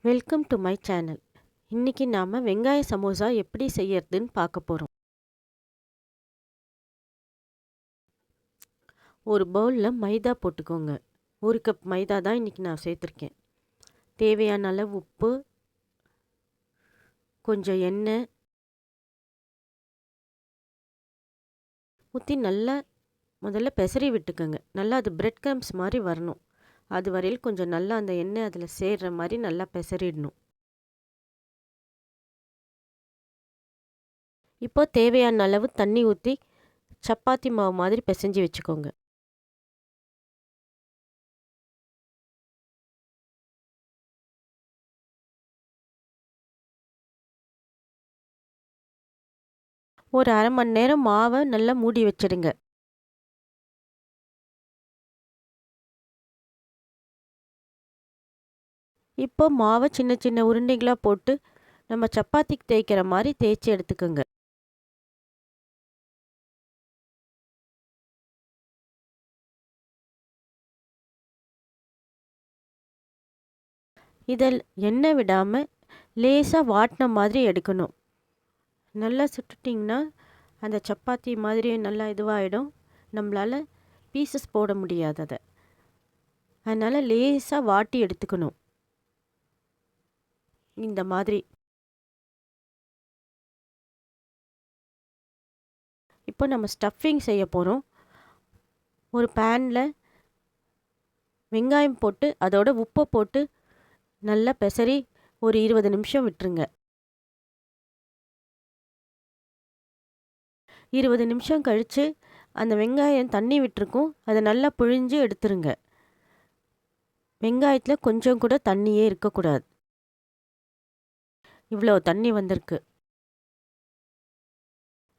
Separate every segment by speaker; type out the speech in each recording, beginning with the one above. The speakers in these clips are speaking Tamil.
Speaker 1: Welcome to my channel. இன்னைக்கு நாம வெங்காய சமோசா எப்படி செய்யறதுன்னு பார்க்க போறோம். ஒரு பவுல்ல மைதா போட்டுக்கோங்க. 1 கப் மைதா தான் இன்னைக்கு நான் சேர்த்துருக்கேன். தேவையான அளவு உப்பு, கொஞ்சம் எண்ணெய் ஊற்றி நல்லா முதல்ல பெசரி விட்டுக்கோங்க. நல்லா அது பிரெட் கிரம்ஸ் மாதிரி வரணும். அது வரையில் கொஞ்சம் நல்லா அந்த எண்ணெய் அதில் சேர்ற மாதிரி நல்லா பெசரிடணும். இப்போ தேவையான அளவு தண்ணி ஊற்றி சப்பாத்தி மாவு மாதிரி பிசைஞ்சு வச்சுக்கோங்க. ஒரு அரை மணி நேரம் மாவை நல்லா மூடி வச்சிடுங்க. இப்போ மாவை சின்ன சின்ன உருண்டைகளாக போட்டு நம்ம சப்பாத்திக்கு தேய்க்கிற மாதிரி தேய்ச்சி எடுத்துக்கோங்க. இதில் எண்ணெய் விடாமல் லேசாக வாட்டின மாதிரி எடுக்கணும். நல்லா சுட்டுட்டிங்கன்னா அந்த சப்பாத்தி மாதிரி நல்லா இதுவாகிடும். நம்மளால் பீசஸ் போட முடியாது அதை. அதனால் லேசாக வாட்டி எடுத்துக்கணும். இந்த மாதிரி. இப்போ நம்ம ஸ்டஃபிங் செய்ய போகிறோம். ஒரு பேனில் வெங்காயம் போட்டு அதோட உப்பை போட்டு நல்லா பெசரி ஒரு 20 நிமிஷம் விட்டுருங்க. 20 நிமிஷம் கழித்து அந்த வெங்காயம் தண்ணி விட்டுருக்கும். அதை நல்லா புழிஞ்சு எடுத்துருங்க. வெங்காயத்தில் கொஞ்சம் கூட தண்ணியே இருக்கக்கூடாது. இவ்வளோ தண்ணி வந்திருக்கு.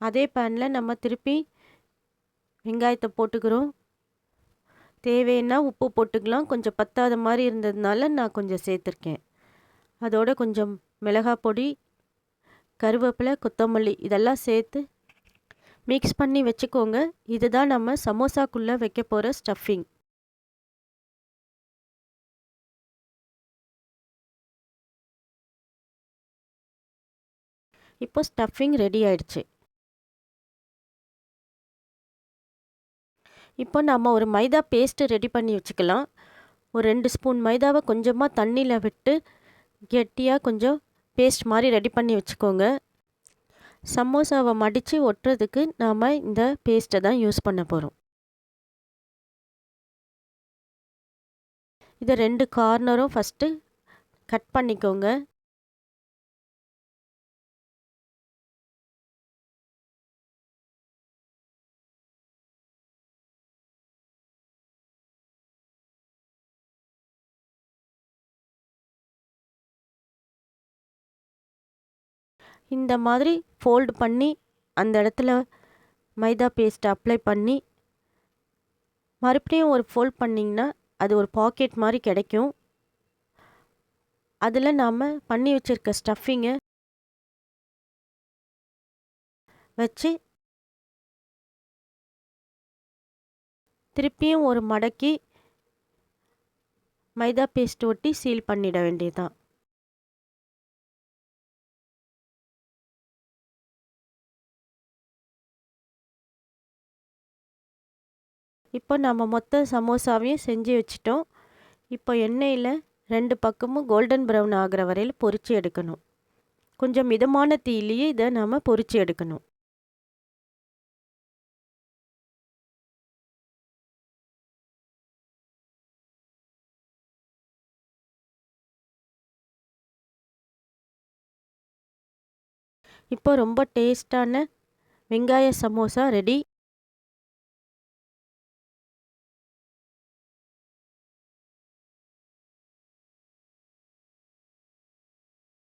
Speaker 1: அதே பேனில் நம்ம திருப்பி வெங்காயத்தை போட்டுக்கிறோம். தேவைன்னா உப்பு போட்டுக்கலாம். கொஞ்சம் பத்தாத மாதிரி இருந்ததுனால நான் கொஞ்சம் சேர்த்துருக்கேன். அதோட கொஞ்சம் மிளகாய் பொடி, கருவேப்பிலை, கொத்தமல்லி இதெல்லாம் சேர்த்து மிக்ஸ் பண்ணி வச்சுக்கோங்க. இதுதான் நம்ம சமோசாக்குள்ளே வைக்க போகிற ஸ்டஃபிங். இப்போ ஸ்டஃபிங் ரெடி ஆயிடுச்சு. இப்போ நம்ம ஒரு மைதா பேஸ்ட்டு ரெடி பண்ணி வச்சுக்கலாம். ஒரு 2 ஸ்பூன் மைதாவை கொஞ்சமாக தண்ணியில் விட்டு கெட்டியாக கொஞ்சம் பேஸ்ட் மாதிரி ரெடி பண்ணி வச்சுக்கோங்க. சமோசாவை மடித்து ஒட்டுறதுக்கு நாம் இந்த பேஸ்ட்டை தான் யூஸ் பண்ண போகிறோம். இதை 2 கார்னரும் ஃபஸ்ட்டு கட் பண்ணிக்கோங்க. இந்த மாதிரி ஃபோல்டு பண்ணி அந்த இடத்துல மைதா பேஸ்ட்டை அப்ளை பண்ணி மறுபடியும் ஒரு ஃபோல்ட் பண்ணிங்கன்னா அது ஒரு பாக்கெட் மாதிரி கிடைக்கும். அதில் நாம் பண்ணி வச்சுருக்க ஸ்டஃபிங்கை வச்சு திருப்பியும் ஒரு மடக்கி மைதா பேஸ்ட் ஒட்டி சீல் பண்ணிட வேண்டியதுதான். இப்போ நம்ம மொத்த சமோசாவையும் செஞ்சு வச்சிட்டோம். இப்போ எண்ணெயில் 2 பக்கமும் கோல்டன் ப்ரௌன் ஆகிற வரையில் பொரித்து எடுக்கணும். கொஞ்சம் மிதமான தீயிலேயே இதை நாம் பொரித்து எடுக்கணும். இப்போ ரொம்ப டேஸ்டான வெங்காய சமோசா ரெடி.